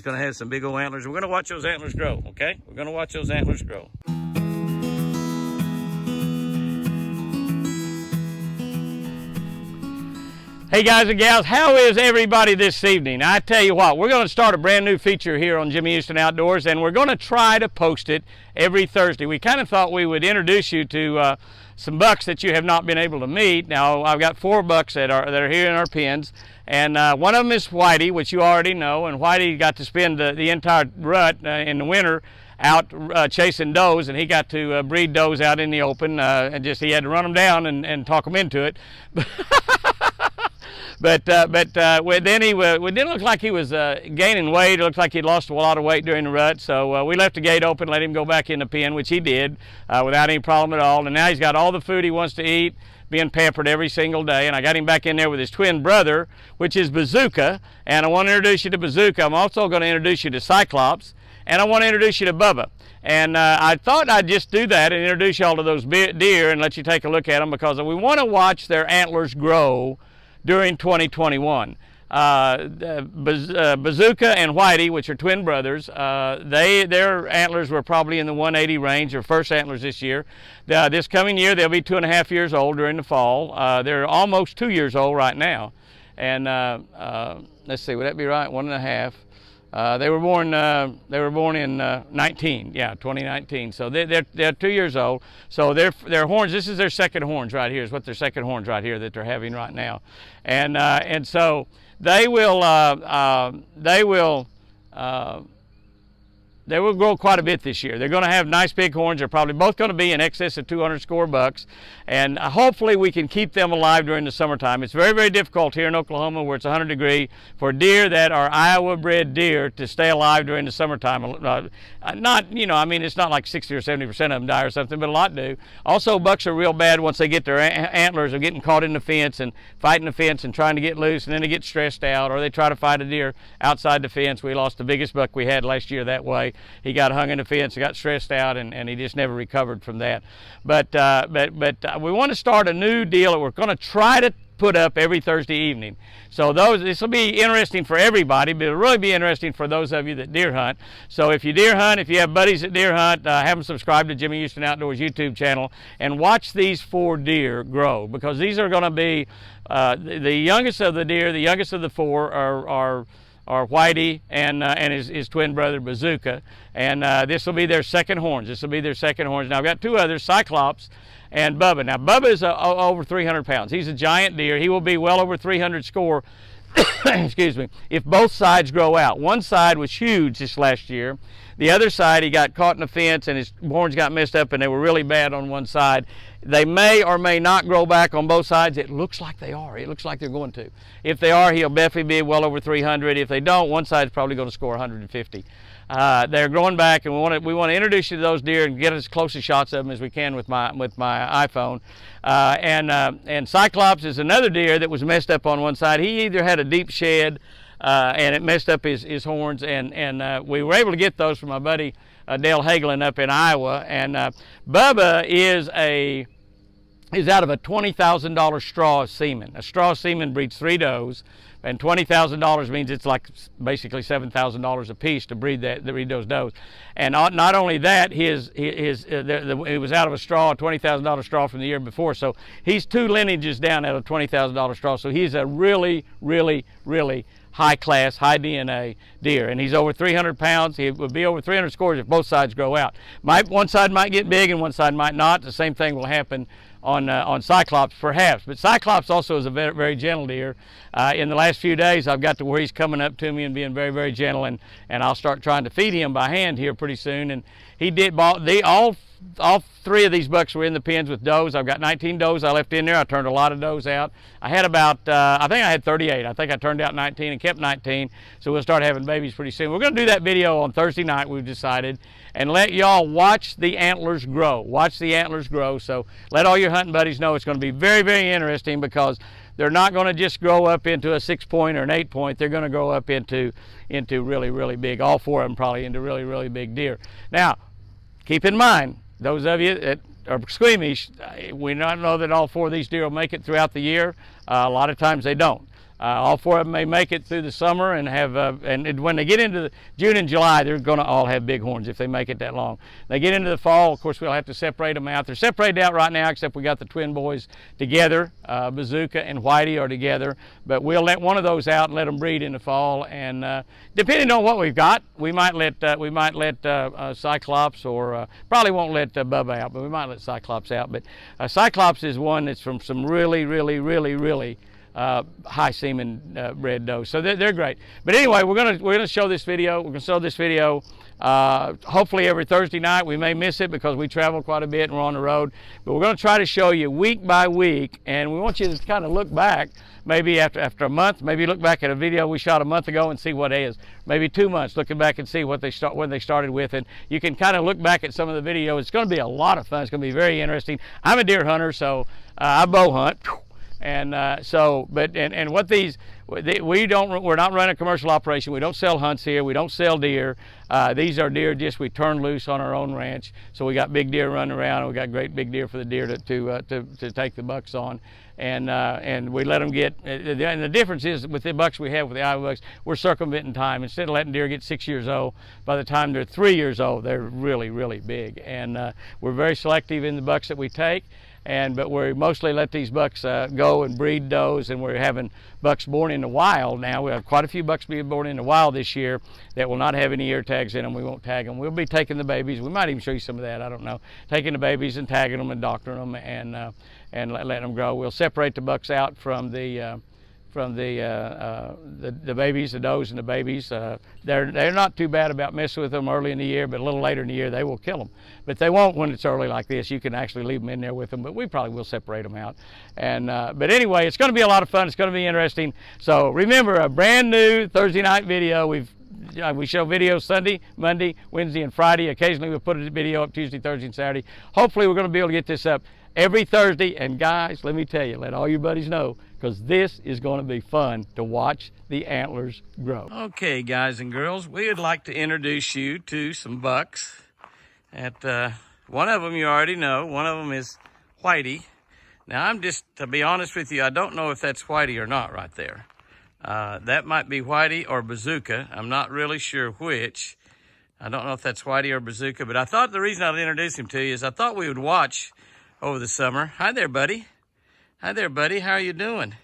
He's gonna have some big old antlers. We're gonna watch those antlers grow, okay? We're gonna watch those antlers grow. Hey guys and gals, how is everybody this evening? I tell you what, we're going to start a brand new feature here on Jimmy Houston Outdoors, and we're going to try to post it every Thursday. We kind of thought we would introduce you to some bucks that you have not been able to meet. Now, I've got 4 bucks that are here in our pens, and one of them is Whitey, which you already know, and Whitey got to spend the entire rut in the winter out chasing does, and he got to breed does out in the open, and just he had to run them down and talk them into it. But then it didn't look like he was gaining weight. It looked like he'd lost a lot of weight during the rut. So we left the gate open, let him go back in the pen, which he did without any problem at all. And now he's got all the food he wants to eat, being pampered every single day. And I got him back in there with his twin brother, which is Bazooka. And I want to introduce you to Bazooka. I'm also going to introduce you to Cyclops. And I want to introduce you to Bubba. And I thought I'd just do that and introduce y'all to those deer and let you take a look at them, because we want to watch their antlers grow during 2021. Bazooka and Whitey, which are twin brothers, their antlers were probably in the 180 range, their first antlers this year. This coming year, they'll be 2.5 years old during the fall. They're almost 2 years old right now. And let's see, would that be right? 1.5. They were born in 2019. So they're 2 years old. So their horns, this is their second horns right here, is what their second horns right here that they're having right now. And so they will grow quite a bit this year. They're going to have nice big horns. They're probably both going to be in excess of 200 score bucks. And hopefully we can keep them alive during the summertime. It's very, very difficult here in Oklahoma, where it's 100 degrees, for deer that are Iowa bred deer to stay alive during the summertime. It's not like 60 or 70% of them die or something, but a lot do. Also, bucks are real bad once they get their antlers, of getting caught in the fence and fighting the fence and trying to get loose, and then they get stressed out, or they try to fight a deer outside the fence. We lost the biggest buck we had last year that way. He got hung in the fence, got stressed out, and he just never recovered from that. But we want to start a new deal that we're going to try to put up every Thursday evening. So this will be interesting for everybody, but it'll really be interesting for those of you that deer hunt. So if you deer hunt, if you have buddies that deer hunt, have them subscribe to Jimmy Houston Outdoors YouTube channel and watch these 4 deer grow, because these are going to be the youngest of the deer. The youngest of the 4 are Whitey and his twin brother Bazooka, and this will be their second horns. Now I've got 2 others, Cyclops and Bubba. Now Bubba is over 300 pounds. He's a giant deer. He will be well over 300 score, excuse me, if both sides grow out. One side was huge this last year. The other side, he got caught in the fence and his horns got messed up, and they were really bad on one side. They may or may not grow back on both sides. It looks like they are. It looks like they're going to. If they are, he'll definitely be well over 300. If they don't, one side's probably going to score 150. They're growing back, and we want to introduce you to those deer and get as close as shots of them as we can with my iPhone. And Cyclops is another deer that was messed up on one side. He either had a deep shed and it messed up his horns, and we were able to get those from my buddy Dale Hagelin up in Iowa. And Bubba is out of a $20,000 straw semen. A straw semen breeds 3 does, and $20,000 means it's like basically $7,000 a piece to breed those does. And not only that, it was out of a straw, a $20,000 straw from the year before. So he's 2 lineages down out of $20,000 straw. So he's a really, really, really high class, high DNA deer, and he's over 300 pounds. He would be over 300 scores if both sides grow out. One side might get big and one side might not. The same thing will happen on Cyclops perhaps, but Cyclops also is a very, very gentle deer. In the last few days I've got to where he's coming up to me and being very, very gentle, and I'll start trying to feed him by hand here pretty soon. And he did all 3 of these bucks were in the pens with does. I've got 19 does I left in there. I turned a lot of does out. I had about I think I had 38. I think I turned out 19 and kept 19. So we'll start having babies pretty soon. We're going to do that video on Thursday night, we've decided, and let y'all watch the antlers grow. So let all your hunting buddies know it's going to be very, very interesting, because they're not going to just grow up into a 6-point or an 8-point. They're going to grow up into really, really big. All 4 of them probably into really, really big deer. Now, keep in mind, those of you that are squeamish, we don't know that all 4 of these deer will make it throughout the year. A lot of times they don't. All 4 of them may make it through the summer and have, and when they get into June and July, they're going to all have big horns if they make it that long. They get into the fall, of course, we'll have to separate them out. They're separated out right now, except we got the twin boys together. Bazooka and Whitey are together, but we'll let one of those out and let them breed in the fall. And depending on what we've got, we might let Cyclops, or probably won't let Bubba out, but we might let Cyclops out. But Cyclops is one that's from some really high semen bred does, so they're great. But anyway, we're gonna show this video. We're gonna show this video hopefully every Thursday night. We may miss it because we travel quite a bit and we're on the road, but we're gonna try to show you week by week, and we want you to kind of look back, maybe after a month, maybe look back at a video we shot a month ago and see what it is. Maybe 2 months looking back and see what when they started with, and you can kind of look back at some of the videos. It's going to be a lot of fun. It's going to be very interesting. I'm a deer hunter, so I bow hunt. And what these, we're not running a commercial operation. We don't sell hunts here. We don't sell deer. These are deer just we turn loose on our own ranch. So we got big deer running around, and we got great big deer for the deer to take the bucks on. And we let them get, and the difference is with the bucks we have with the Iowa bucks, we're circumventing time. Instead of letting deer get 6 years old, by the time they're 3 years old, they're really big. And we're very selective in the bucks that we take. But we mostly let these bucks go and breed does, and we're having bucks born in the wild now. We have quite a few bucks being born in the wild this year that will not have any ear tags in them. We won't tag them. We'll be taking the babies. We might even show you some of that, I don't know. Taking the babies and tagging them and doctoring them and letting them grow. We'll separate the bucks out from the babies, the does and the babies. They're not too bad about messing with them early in the year, but a little later in the year they will kill them. But they won't when it's early like this. You can actually leave them in there with them, but we probably will separate them out. But anyway, it's going to be a lot of fun. It's going to be interesting. So remember, a brand new Thursday night video. We show videos Sunday, Monday, Wednesday, and Friday. Occasionally we'll put a video up Tuesday, Thursday, and Saturday. Hopefully we're going to be able to get this up every Thursday. And guys, let me tell you, let all your buddies know, because this is going to be fun to watch the antlers grow. Okay, guys and girls, we would like to introduce you to some bucks. One of them you already know. One of them is Whitey. Now, to be honest with you, I don't know if that's Whitey or not right there. That might be Whitey or Bazooka. I'm not really sure which. I don't know if that's Whitey or Bazooka, but I thought the reason I'd introduce him to you is I thought we would watch over the summer. Hi there, buddy. Hi there, buddy. How are you doing?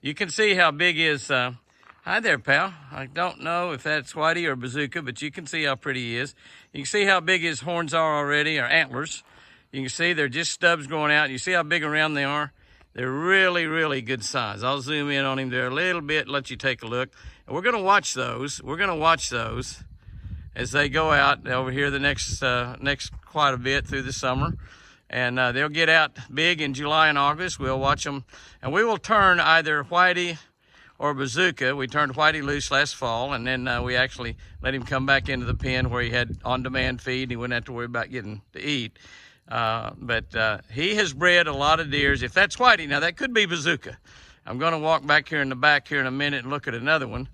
You can see how big his, hi there, pal. I don't know if that's Whitey or Bazooka, but you can see how pretty he is. You can see how big his horns are already, or antlers. You can see they're just stubs growing out. You see how big around they are? They're really good size. I'll zoom in on him there a little bit, let you take a look. And we're going to watch those. We're going to watch those as they go out over here the next quite a bit through the summer. And they'll get out big in July and August. We'll watch them, and we will turn either Whitey or Bazooka. We turned Whitey loose last fall, and then we actually let him come back into the pen where he had on-demand feed, and he wouldn't have to worry about getting to eat. But he has bred a lot of deers. If that's Whitey, now that could be Bazooka. I'm going to walk back here in the back here in a minute and look at another one.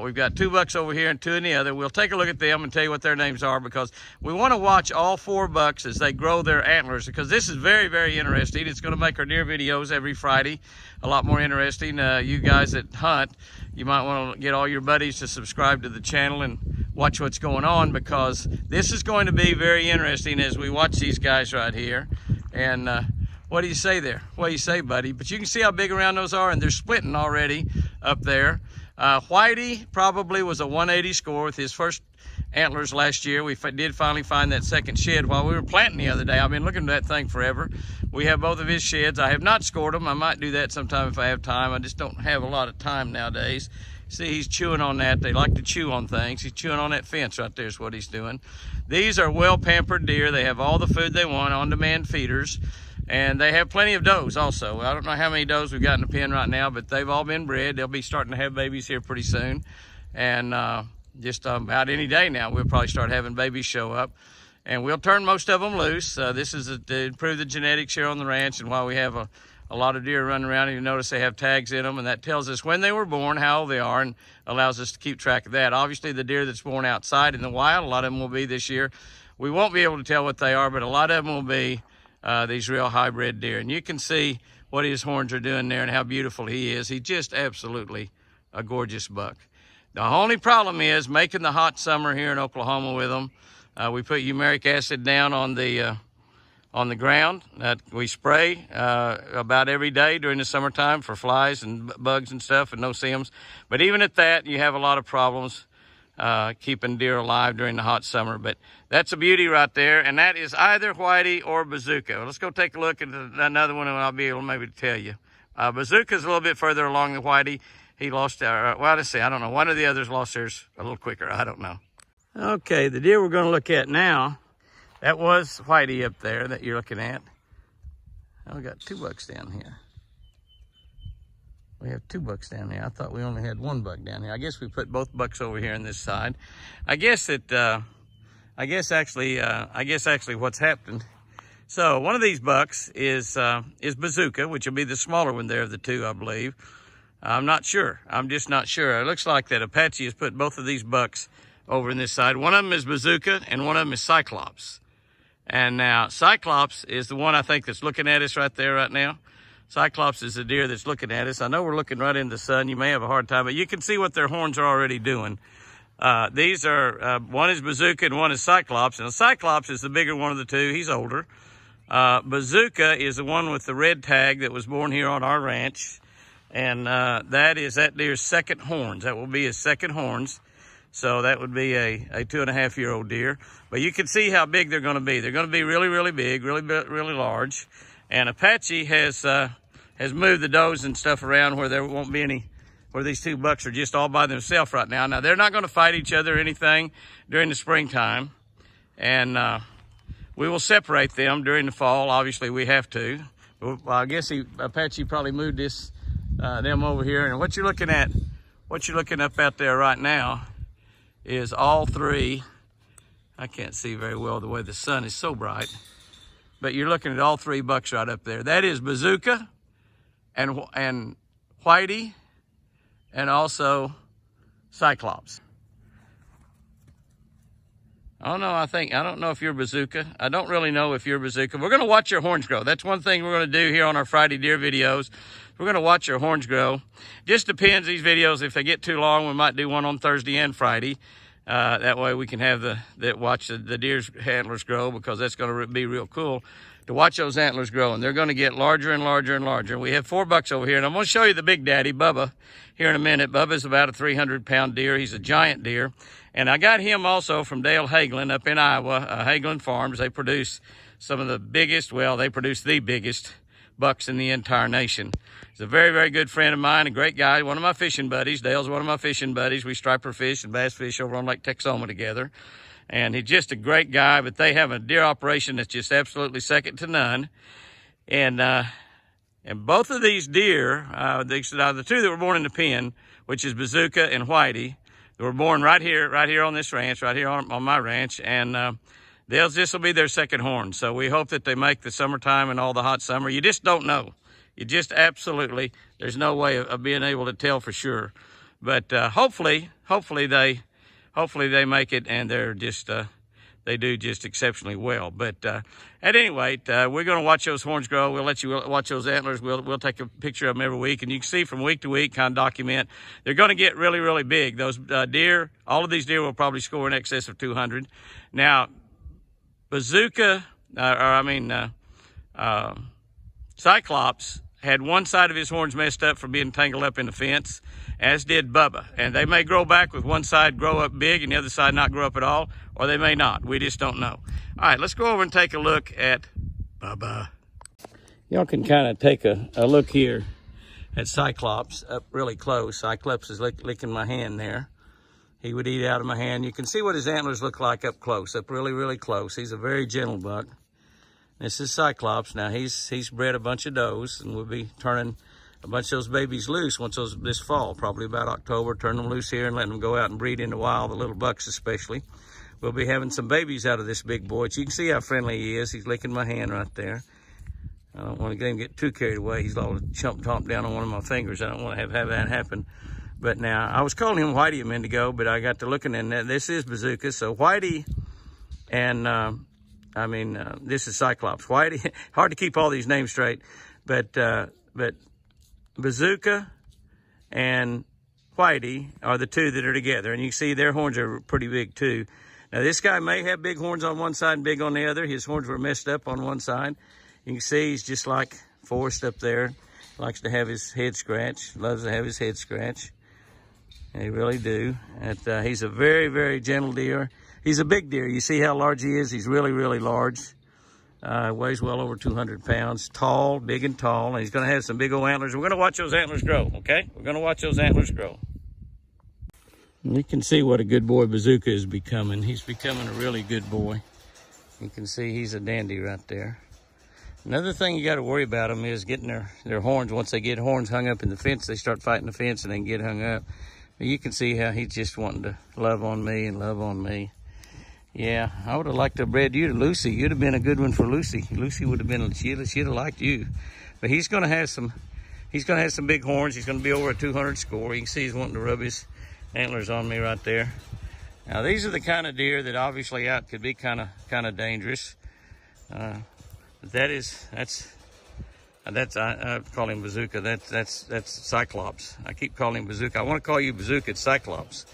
We've got 2 bucks over here and 2 in the other. We'll take a look at them and tell you what their names are, because we want to watch all 4 bucks as they grow their antlers, because this is very interesting. It's going to make our deer videos every Friday a lot more interesting. You guys that hunt, you might want to get all your buddies to subscribe to the channel and watch what's going on, because this is going to be very interesting as we watch these guys right here. And what do you say there? What do you say, buddy? But you can see how big around those are, and they're splitting already up there. Whitey probably was a 180 score with his first antlers last year. We did finally find that second shed while we were planting the other day. I've been looking at that thing forever. We have both of his sheds. I have not scored them. I might do that sometime if I have time. I just don't have a lot of time nowadays. See, he's chewing on that. They like to chew on things. He's chewing on that fence right there is what he's doing. These are well-pampered deer. They have all the food they want, on-demand feeders. And they have plenty of does also. I don't know how many does we've got in the pen right now, but they've all been bred. They'll be starting to have babies here pretty soon. And just about any day now, we'll probably start having babies show up. And we'll turn most of them loose. This is to improve the genetics here on the ranch. And while we have a lot of deer running around, you notice they have tags in them, and that tells us when they were born, how old they are, and allows us to keep track of that. Obviously, the deer that's born outside in the wild, a lot of them will be this year. We won't be able to tell what they are, but a lot of them will be these real hybrid deer. And you can see what his horns are doing there and how beautiful he is. He's just absolutely a gorgeous buck. The only problem is making the hot summer here in Oklahoma with them. We put uric acid down on the ground that we spray about every day during the summertime for flies and bugs and stuff and no-see-ums. But even at that, you have a lot of problems keeping deer alive during the hot summer. But that's a beauty right there, and that is either Whitey or Bazooka. Well, let's go take a look at another one, and I'll be able maybe to tell you. Bazooka's a little bit further along than Whitey. He lost, well, let's see, I don't know. One of the others lost theirs a little quicker. I don't know. Okay, the deer we're going to look at now, that was Whitey up there that you're looking at. Now we got 2 bucks down here. We have 2 bucks down here. I thought we only had 1 buck down here. I guess we put both bucks over here on this side. I guess actually what's happened. So one of these bucks is Bazooka, which will be the smaller one there of the 2, I believe. I'm not sure. I'm just not sure. It looks like that Apache has put both of these bucks over in this side. One of them is Bazooka and one of them is Cyclops. And now Cyclops is the one I think that's looking at us right there right now. Cyclops is the deer that's looking at us. I know we're looking right in the sun. You may have a hard time, but you can see what their horns are already doing. These are, one is Bazooka and one is Cyclops. And Cyclops is the bigger one of the 2. He's older. Bazooka is the one with the red tag that was born here on our ranch. And that is that deer's second horns. That will be his second horns. So that would be a 2.5-year-old deer. But you can see how big they're going to be. They're going to be really, really big, really large. And Apache has moved the does and stuff around where there won't be any, where these 2 bucks are just all by themselves right now. Now, they're not going to fight each other or anything during the springtime. And we will separate them during the fall. Obviously, we have to. Well, I guess Apache probably moved them over here. And what you're looking up out there right now is all 3. I can't see very well the way the sun is so bright, but you're looking at all 3 bucks right up there. That is Bazooka and Whitey and also Cyclops. I don't know if you're Bazooka. I don't really know if you're Bazooka. We're going to watch your horns grow. That's one thing we're going to do here on our Friday deer videos. We're going to watch your horns grow. Just depends, these videos, if they get too long, we might do one on Thursday and Friday. That way we can have watch the deer's antlers grow, because that's going to be real cool to watch those antlers grow. And they're going to get larger and larger and larger. We have 4 bucks over here, and I'm going to show you the big daddy, Bubba, here in a minute. Bubba's about a 300-pound deer. He's a giant deer. And I got him also from Dale Hagelin up in Iowa, Hagelin Farms. They produce some of the biggest, well, they produce the biggest bucks in the entire nation. He's a very, very good friend of mine, a great guy, one of my fishing buddies. Dale's one of my fishing buddies. We striper fish and bass fish over on Lake Texoma together. And he's just a great guy, but they have a deer operation that's just absolutely second to none. And both of these deer, the 2 that were born in the pen, which is Bazooka and Whitey, they were born right here on this ranch, right here on my ranch. And this will be their second horn. So we hope that they make the summertime and all the hot summer. You just don't know. You just absolutely, there's no way of being able to tell for sure. But hopefully they make it, and they're just, they do just exceptionally well. But at any rate, we're going to watch those horns grow. We'll let you watch those antlers. We'll take a picture of them every week, and you can see from week to week, kind of document. They're going to get really, really big. Those deer, all of these deer will probably score in excess of 200. Now, Bazooka, Cyclops had one side of his horns messed up from being tangled up in the fence, as did Bubba. And they may grow back with one side grow up big and the other side not grow up at all, or they may not. We just don't know. All right, let's go over and take a look at Bubba. Y'all can kind of take a look here at Cyclops up really close. Cyclops is licking my hand there. He would eat out of my hand. You can see what his antlers look like up close, up really, really close. He's a very gentle buck. This is Cyclops. Now, he's bred a bunch of does, and we'll be turning a bunch of those babies loose this fall, probably about October. Turn them loose here and letting them go out and breed in the wild, the little bucks especially. We'll be having some babies out of this big boy. You can see how friendly he is. He's licking my hand right there. I don't want to get him get too carried away. He's all chomp down on one of my fingers. I don't want to have that happen. But now, I was calling him Whitey a minute ago, but I got to looking, and this is Bazooka. So Whitey and, this is Cyclops. Whitey, hard to keep all these names straight, but But Bazooka and Whitey are the two that are together. And you can see their horns are pretty big too. Now this guy may have big horns on one side and big on the other. His horns were messed up on one side. You can see he's just like Forrest up there. Likes to have his head scratched. Loves to have his head scratched. They really do. He's a very, very gentle deer. He's a big deer. You see how large he is? He's really, really large. Weighs well over 200 pounds. Tall, big and tall. And he's going to have some big old antlers. We're going to watch those antlers grow, okay? We're going to watch those antlers grow. And you can see what a good boy Bazooka is becoming. He's becoming a really good boy. You can see he's a dandy right there. Another thing you got to worry about them is getting their horns. Once they get horns hung up in the fence, they start fighting the fence and they get hung up. But you can see how he's just wanting to love on me and love on me. Yeah, I would have liked to have bred you to Lucy. You'd have been a good one for Lucy. Lucy would have been, she'd have liked you. But he's going to have some big horns. He's going to be over a 200 score. You can see he's wanting to rub his antlers on me right there. Now these are the kind of deer that obviously out could be kind of dangerous. I call him Bazooka. That's Cyclops. I keep calling him Bazooka. I want to call you Bazooka. It's Cyclops.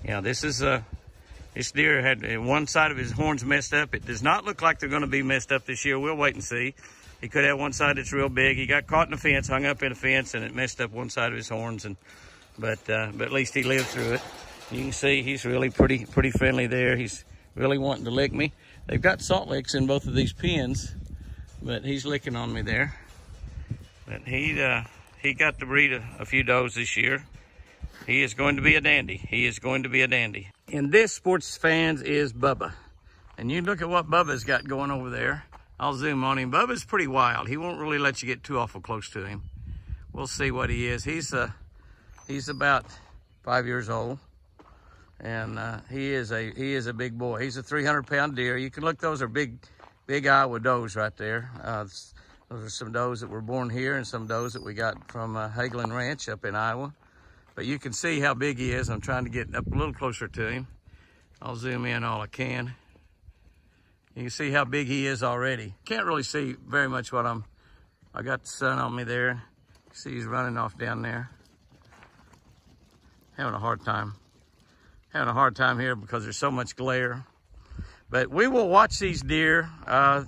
Yeah, this deer had one side of his horns messed up. It does not look like they're going to be messed up this year. We'll wait and see. He could have one side that's real big. He got caught in a fence, hung up in a fence, and it messed up one side of his horns. But at least he lived through it. You can see he's really pretty friendly there. He's really wanting to lick me. They've got salt licks in both of these pens, but he's licking on me there. But he got to breed a few does this year. He is going to be a dandy. He is going to be a dandy. And this, sports fans, is Bubba. And you look at what Bubba's got going over there. I'll zoom on him. Bubba's pretty wild. He won't really let you get too awful close to him. We'll see what he is. He's about 5 years old. And he is a big boy. He's a 300-pound deer. You can look, those are big Iowa does right there. Those are some does that were born here and some does that we got from Hagelin Ranch up in Iowa. But you can see how big he is. I'm trying to get up a little closer to him. I'll zoom in all I can. You can see how big he is already. Can't really see very much I got the sun on me there. You see he's running off down there. Having a hard time here because there's so much glare. But we will watch these deer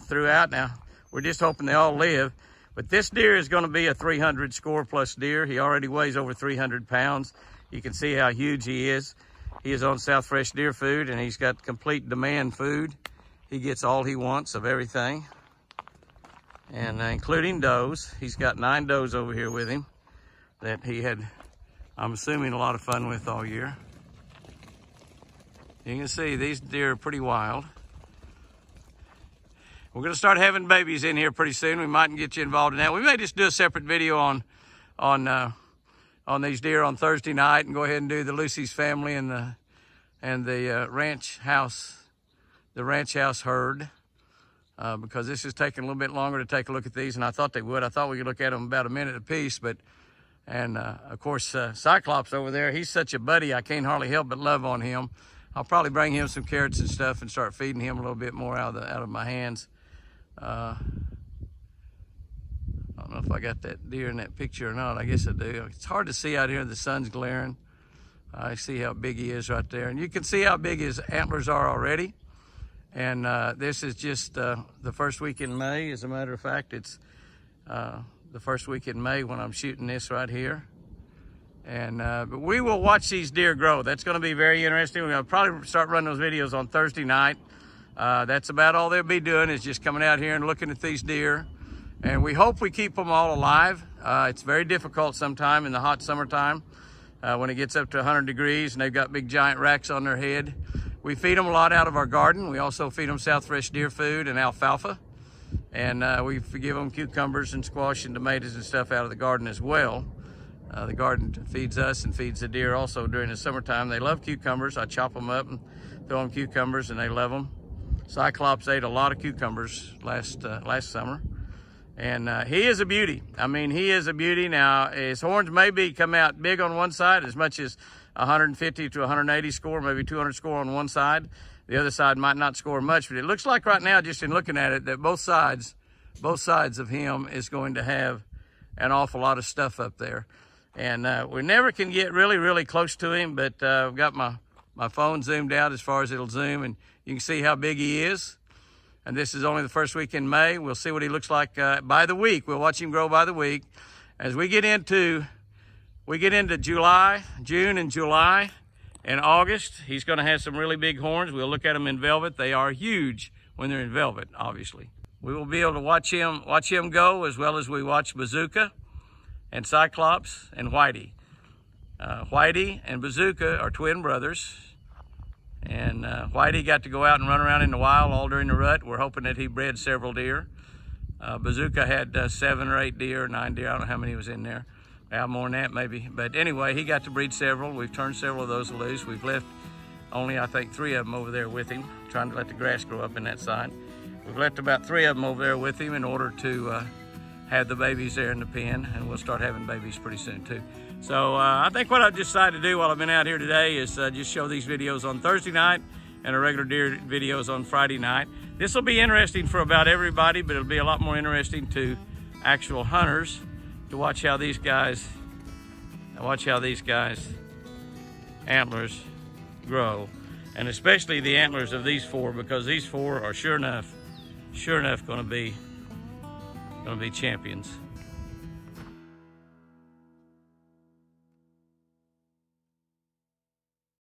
throughout. Now, we're just hoping they all live. But this deer is going to be a 300 score plus deer. He already weighs over 300 pounds. You can see how huge he is. He is on South Fresh Deer Food, and he's got complete demand food. He gets all he wants of everything, and including does. He's got 9 does over here with him that he had, I'm assuming, a lot of fun with all year. You can see these deer are pretty wild. We're going to start having babies in here pretty soon. We mightn't get you involved in that. We may just do a separate video on these deer on Thursday night and go ahead and do the Lucy's family and the ranch house herd, because this is taking a little bit longer to take a look at these, and I thought they would. I thought we could look at them about a minute apiece, of course, Cyclops over there, he's such a buddy, I can't hardly help but love on him. I'll probably bring him some carrots and stuff and start feeding him a little bit more out of my hands. I don't know if I got that deer in that picture or not. I guess I do. It's hard to see out here. The sun's glaring. I see how big he is right there. And you can see how big his antlers are already. And this is just the first week in May. As a matter of fact, it's the first week in May when I'm shooting this right here. And but we will watch these deer grow. That's going to be very interesting. We're going to probably start running those videos on Thursday night. That's about all they'll be doing, is just coming out here and looking at these deer. And we hope we keep them all alive. It's very difficult sometime in the hot summertime when it gets up to 100 degrees and they've got big giant racks on their head. We feed them a lot out of our garden. We also feed them South Fresh Deer Food and alfalfa. And we give them cucumbers and squash and tomatoes and stuff out of the garden as well. The garden feeds us and feeds the deer also during the summertime. They love cucumbers. I chop them up and throw them cucumbers, and they love them. Cyclops ate a lot of cucumbers last summer. And he is a beauty. I mean, he is a beauty. Now, his horns may come out big on one side, as much as 150 to 180 score, maybe 200 score on one side. The other side might not score much, but it looks like right now, just in looking at it, that both sides of him is going to have an awful lot of stuff up there. And we never can get really close to him, but I've got my phone zoomed out as far as it'll zoom, and you can see how big he is. And this is only the first week in May. We'll see what he looks like by the week. We'll watch him grow by the week. As we get into July, June and July and August, he's going to have some really big horns. We'll look at them in velvet. They are huge when they're in velvet, obviously. We will be able to watch him go, as well as we watch Bazooka and Cyclops and Whitey. Whitey and Bazooka are twin brothers, and Whitey got to go out and run around in the wild all during the rut. We're hoping that he bred several deer. Bazooka had 7 or 8 deer, 9 deer. I don't know how many was in there. More than that maybe. But anyway, he got to breed several. We've turned several of those loose. We've left only, I think, 3 of them over there with him, trying to let the grass grow up in that side. We've left about 3 of them over there with him in order to have the babies there in the pen, and we'll start having babies pretty soon too. So I think what I've decided to do while I've been out here today is just show these videos on Thursday night and the regular deer videos on Friday night. This will be interesting for about everybody, but it'll be a lot more interesting to actual hunters to watch how these guys antlers grow, and especially the antlers of these 4, because these 4 are sure enough going to be champions.